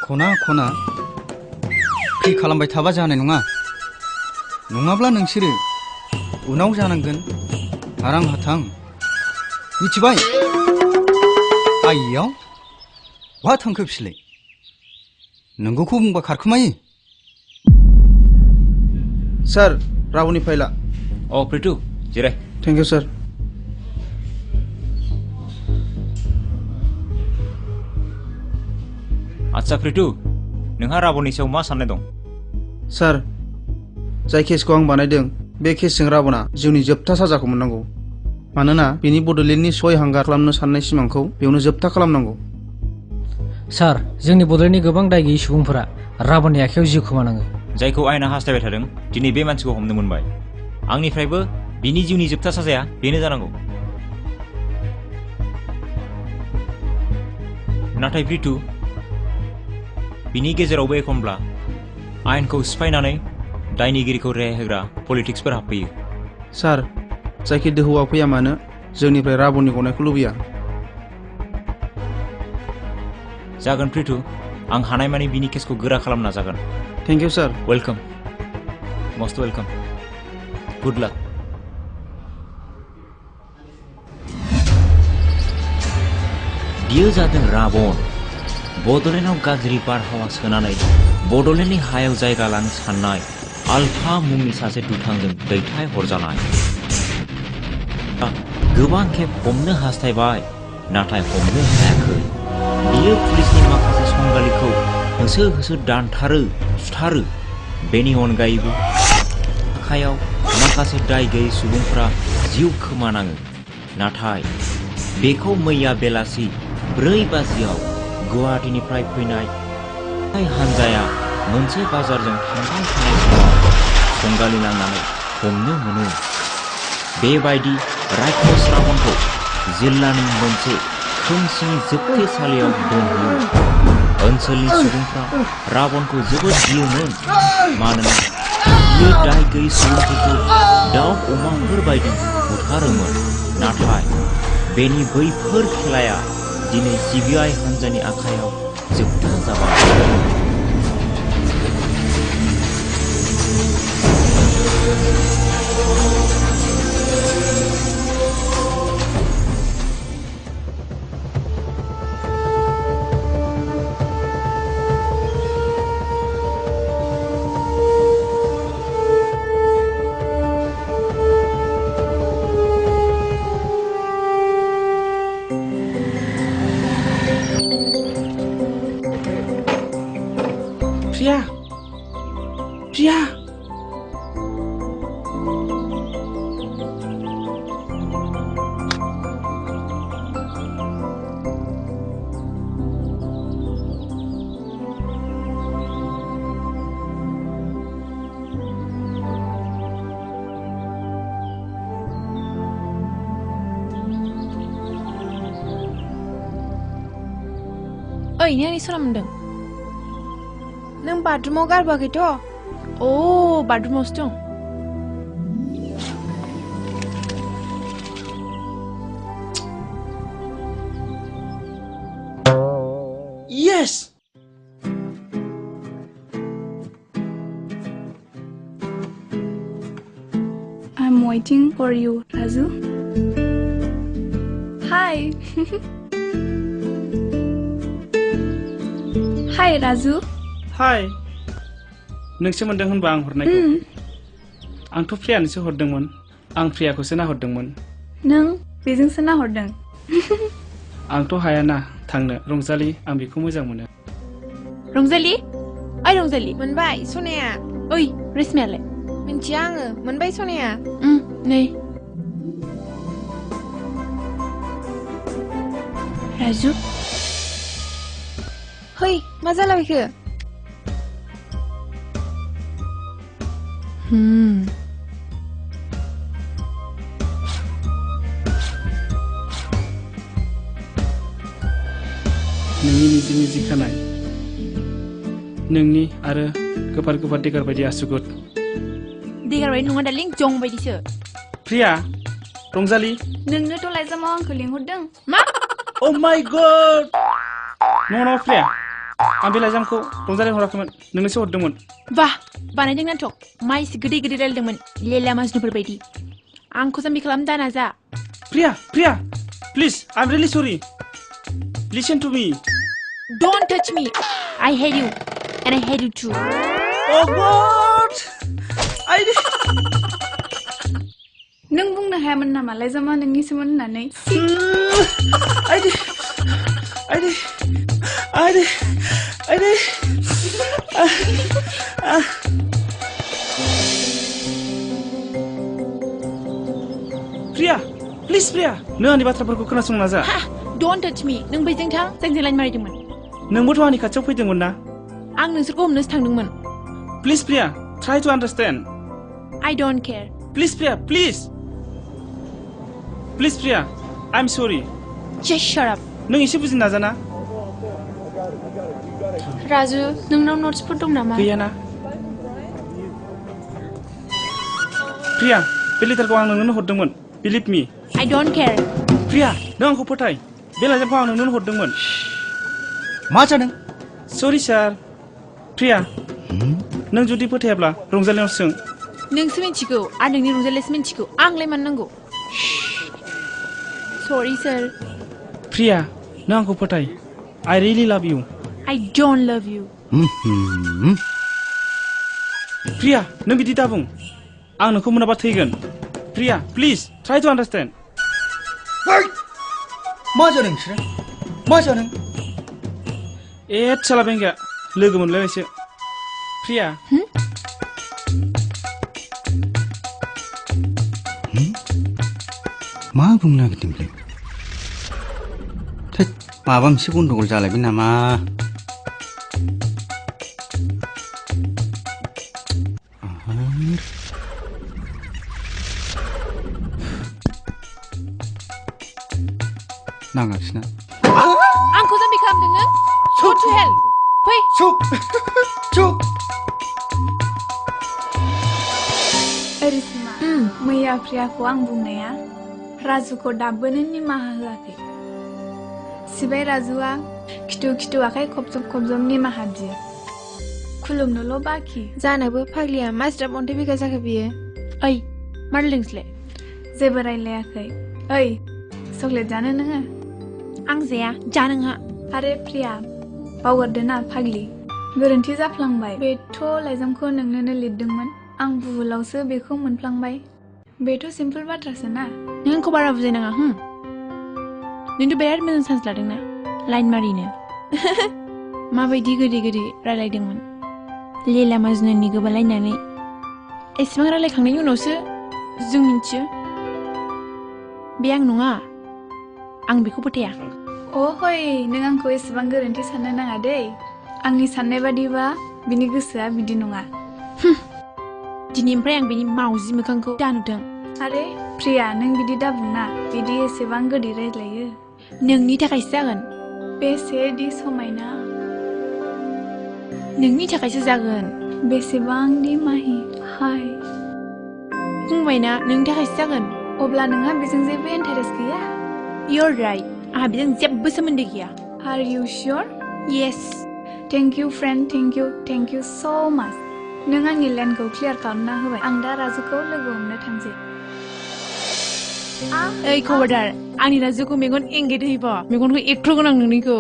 खना खना फ्रि खालामबाय थाबा जानाय नङा नङाब्ला नोंसोरो उनाव जानांगोन हारां हाथां मिथिबाय आइयाव बहा थांखो फिसलाय नंगौखौ बुंबा खारखोमायो सर रावनि फाइला प्रिटु जिराय थैंक यू सर आच्छा प्रिटु नोंहा राबननि सायाव मा साननाय दं सर जाय केसखौ आं बानायदों बे केसजों रावना जिउनि जोबथा साजाखौ मोननांगौ मानोना बिनि बड'लेण्डनि सय हांगार खालामनो साननाय सिमांखौ बेयावनो जोबथा खालामनांगौ सार जोंनि बड'लेण्डनि गोबां दाय गैयै सुबुंफोरा रावननि आखायाव जिउ खोमानाङो जायखौ आयेना हास्थायबाय थादों दिनै बे मानसिखौ हमनो मोनबाय आंनिफ्रायबो बिनि जिउनि जोबथा साजाया बेनो जानांगौ नाथाय प्रिटु बिनि गेजेरावबो एखनब्ला आयेनखौ सिफायनानै दायनिगिरिखौ रेहाय होग्रा पलिटिक्सफोर हाबफैयो सर जायखि दोहौआ फैया मानो जोंनिफ्राय रावननि गनायखौ लुबैया जागोन प्रिटु आं हानायमानि बिनि केसखौ गोरा खालामनो नाजागोन thank you sir welcome most welcome good luck बियो जादों राबन बड'लेण्डआव गाज्रि बारहावा सोनानै बड'लेण्डनि हायाव जायगा लानो साननाय आल्फा मुंनि सासे दुथांजों दैथाय हरजानाय गोबां खेब हमनो हास्थायबाय नाथाय हमनो हायाखै बियो पुलिसनि माखासे संगालिखौ होसो होसो दानथारो सुथारो बेनि अनगायैबो आखायाव माखासे दाय गैयै सुबुंफोरा जिउ खोमानाङो नाथाय बेखौ मैया बेलासि 4 बाजियाव गुवाहाटीनिफ्राय फैनाय हानजाया मोनसे बाजारजों थांबाय थानाय समाव संगालि नांनानै हमनो मोनो बेबायदि रायखस रावनखौ जिल्लानि मोनसे खोमसिनि जोबथेसालियाव दोनहैयो ओनसोलनि सुबुंफ्रा रावनखौ जोबोद गियोमोन मानोना बियो दाय गैयै सुबुंफोरखौ दाउ अमाफोर बायदि बुथारोमोन नाथाय बेनि बैफोर खेलाया दिनै सिबिआइ हानजानि आखायाव जोबथा जाबाय Priya Priya ओइ नों आंनि सना मोनदों नों बाथरुमाव गारबोआखैथ' बाथरुमावसो दं Yes I'm waiting for you, Raju. Hi. Hi, Raju. हाय नोंसो मोनदों होनबा आं हरनायखौ आंथ' प्रियानोसो हरदोंमोन आं प्रियाखौसो नाहरदोंमोन नों बेजोंसो नाहरदों आंथ' हायाना थांनो रंजालि आं बेखौ मोजां मोनो रंजालि ओइ रंजालि मोनबाय सनाया ओइ रेशमायालाय मिन्थिया आङो मोनबाय सनाया नै राजु है मा जालाबायखो नोंनि निजि निजि खानाय नोंनि आरो गोफार गोफार देगार बायदि आसुगुर देगार बायदि नङा दार्लिं जं बायदिसो प्रिया रंजालि नोंनोथ' लाइजामाव आंखौ लिंहरदों मा Oh my god! नङा प्रिया आं बे लाइजामखौ रंजालिनो हराखैमोन नोंनोसो हरदोंमोन वाह बानायदों नाटक माइसि गोदै गोदै रायलायदोंमोन लेला माजनुफोर बायदि आंखौ जाम्बि खालामनो दानाजा प्रिया प्लिज आइ एम रियेलि सरि listen to me Don't touch me. I hate you. And I hate you too. Oh God! नों बुंनो हायामोन नामा लाइजामा नोंनिसोमोन होननानै प्रिया प्लिज प्रिया नों आंनि बाथ्राफोरखौ खोनासंनो नाजा Ha! Don't touch me. नों बैजों थां जोंजों लाइन मारिदोंमोन नोंबोथ' आंनि खाथियाव फैदोंमोन ना आं नोंसोरखौ हमनोसो थांदोंमोन please Priya try to understand I don't care. Please Priya please Priya I am sorry Just shut up. नों एसे बुजिनो नाजाना राजु नोंनाव नोट्सफोर दं नामा गैयाना प्रिया बे लेटारखौ आं नोंनो हरदोंमोन believe me I don't care. प्रिया नों आंखौ फोथाय बे लाइजामखौ आं नोंनो हरदोंमोन मा जादों सरि सार प्रिया नों जुदि फोथायाब्ला रंजालिनाव सों नोंसो मिन्थिगौ आरो नोंनि रंजालियासो मिन्थिगौ आंलाय मानो नांगौ Sorry sir. प्रिया नों आंखौ फोथाय I really love you I don't love you. Priya नों बिदि दाबुं आं नोंखौ मोनाबा थैगोन Priya please try to understand मा जादों नोंसोरो मा जादों साला बेंगा लोगो मोनलायबायसो प्रिया मा बुंनो नागिरदोंलै थैद माबा मोनसे गन्डगल जालायबाय नामा नागासिनो आंखौ जाम्बि खालामदों नों What to hell? फै चुप चुप ओरिसिमा मैया प्रियाखौ आं बुंनाया राजुखौ दाबोनो निमाहा होआखै सिबाय राजुआ खिथु खिथु आखाइ खबजब खबजब निमाहा बियो खुलुमनोल' बाखि जानोबो फाग्लिया मा ज्राब अन्थाइ बिगा जाखो बियो ओइ मा रायलायदोंसैलाय जेबो रायलायाखै ओइ चक्लेट जानो नोङो आं जाया जा नोंहा आरे प्रिया बावगारदो ना फाग्लि गोरोन्थि जाफ्लांबाय बेथ' लाइजामखौ नोंनोनो लिरदोंमोन आं भुलावसो बेखौ मोनफ्लांबाय बेथ' सिम्पोल बाथ्रासो ना नों आंखौ बारा बुजायनाङा नोंथ' बिराद मोजां चान्स लादोंना लाइन मारिनो माबायदि गोदै गोदै रायलायदोंमोन लेला माजनुनि गोबालायनानै एसेबां रायलायखांनायनि उनावसो जों मिन्थियो बे आं नङा आं बेखौ फोथाया अहय नों आंखौ एसेबां गोरोन्थि साननो नाङा दै आंनि साननाय बादिबा बिनि गोसोआ बिदि नङा दिनैनिफ्राय आं बेनि मावजि मोखांखौ दानुदों आरे प्रिया नों बिदि दाबुंना बिदि एसेबां गोदै रायज्लायो नोंनि थाखायसो जागोन बेसेदि समायना नोंनि थाखायसो जागोन बेसेबांदि माहि हाय बुंबायना नोंनि थाखायसो जागोन अब्ला नोंहा बेजों जेबो इन्टारेस्ट गैया You're right आंहा बेजों जेबो सोमोन्दो गैया Are you sure? Yes Thank you friend thank you so much नों आंनि लेन्डखौ क्लियार खालामना होबाय आं दा राजुखौ लोगो हमनो थांसै ओइ खबरदार आंनि राजुखौ मेगन एंगेट होयोबा मेगनखौ एख्र'गोन आं नोंनिखौ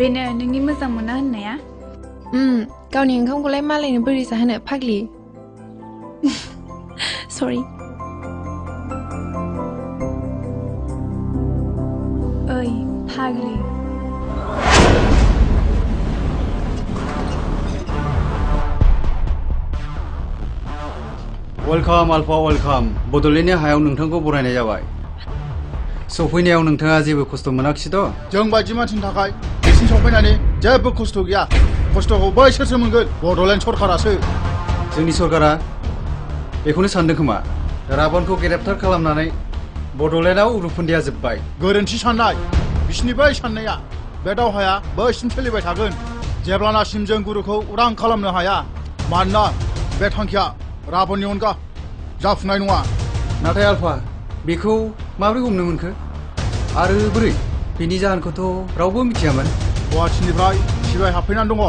बेनो नोंनि मोजां मोना होननाया गावनि ओंखामखौलाय मालायनो बोरै जाहोनो फाग्लि सरि ओइ फाग्लि वेलकाम आल्फा वेलकाम बड'लेण्डनि हायाव नोंथांखौ बरायनाय जाबाय सफैनायाव नोंथाङा जेबो खस्थ' मोनाखिसैथ' जों बायदि मानसिनि थाखाय बिसिम सफैनानै जेबो खस्थ' गैया खस्थ'खौ बैसोरसो मोनगोन बड'लेण्ड सरकारासो जोंनि सरकारा बेखौनो सानदों खोमा राबनखौ ग्रेप्टार खालामनानै बड'लेण्डआव उरुफुन्दिया जोब्बाय गोरोन्थि साननाय बिसिनि बै साननाया बे दावहाया बैसिम सोलिबाय थागोन जेब्लानासिम जों गुरुखौ उदां खालामनो हाया मानोना बे थांखिया राबननि अनगा जाफुंनाय नङा नाथाय आल्फा बेखौ माबोरै हमनो मोनखो आरो बोरै बेनि जाहोनखौथ' रावबो मिथियामोन गुवाहाटिनिफ्राय सिबाय हाबफैनानै दङ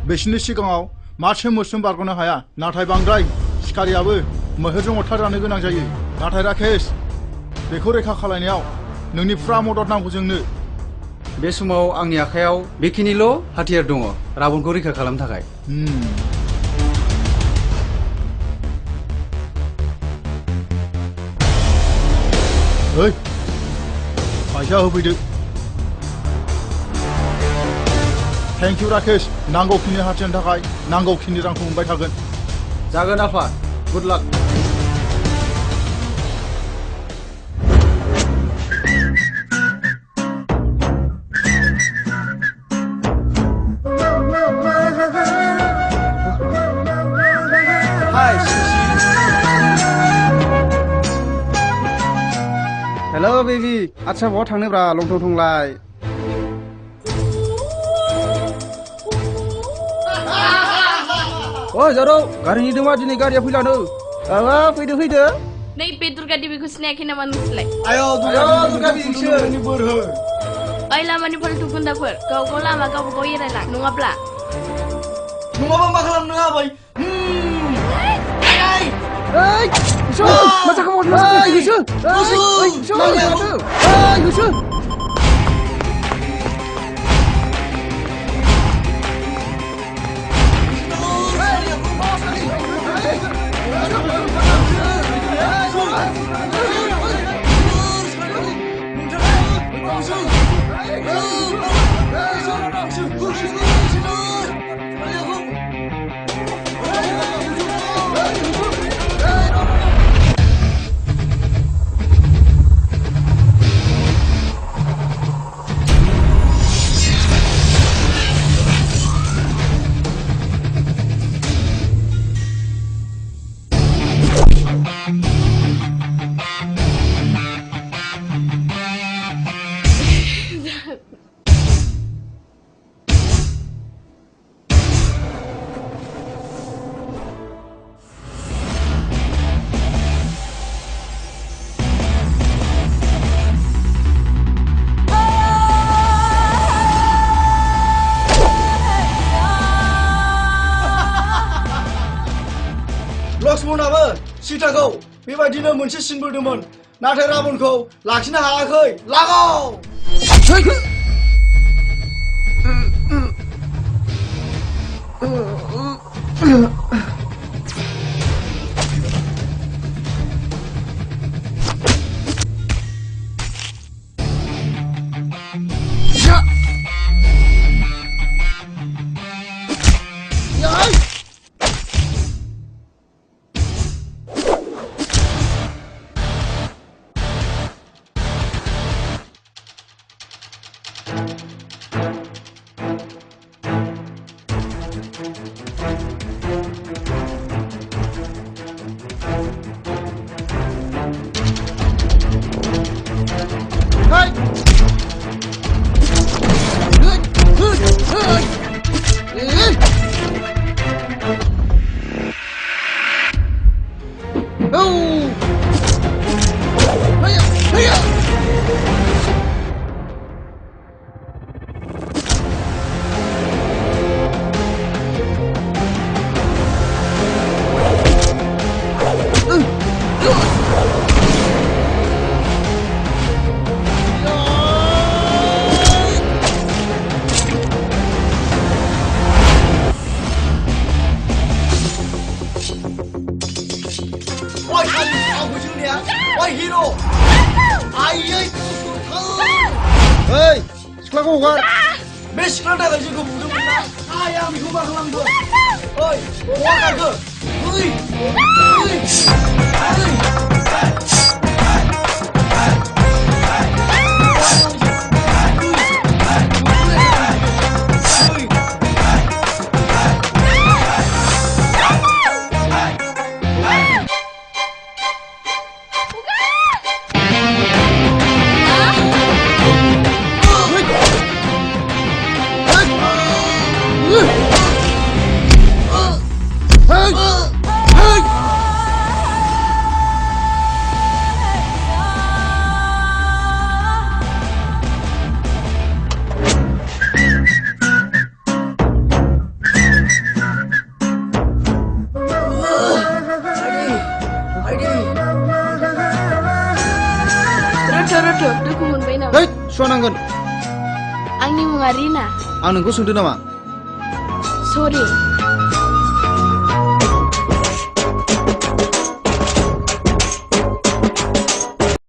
बिसोरनि सिगाङाव मासे मोस्रोम बारग'नो हाया नाथाय बांद्राय सिखारियाबो मैहुरजों अरथारजानो गोनां जायो नाथाय राकेश बेखौ रैखा खालामनायाव नोंनि फुरा मदद नांगौ जोंनो बे समाव आंनि आखायाव बेखिनिल' हाथियार दङ राबनखौ रैखा खालामनो थाखाय ओइ फैसा होफैदो थेंक इउ राकेश नांगौखिनि हाथियारनि थाखाय नांगौखिनि रांखौ मोनबाय थागोन जागोन आफा गुड लाक हेलो बेबी आच्छा बहा थांनोब्रा लंथं थंलाय ओइ जारौ गारि नेदोंमा दिनै गारिया फैलानो फैदो नै बे दुर्गा देवीखौ सिनायाखै नामा नोंसोरलाय आय दुर्गा देवीसो बोर हो ओइ लामानि फाल्थु गुन्दाफोर गाव गाव लामा गावबा गाव एरायलां नङाबा मा खालामनो आबै ओइ मा जाखो होसो लक्ष्मणाबो सीताखौ बेबायदिनो मोनसे सिन बोदोंमोन नाथाय राबनखौ लाखिनो हायाखै लागाव सिख्लाखौ हगार बे सिख्लानि थाखाय जोंखौ बुदोंमोन ना आं बेखौ मा खालामगोन ओइ हगारखो Soroto, duku moनबाय नामा? है सुवा नांगोन आंनि मुङा रिना। आं नोंखौ सोंदों नामा? सरि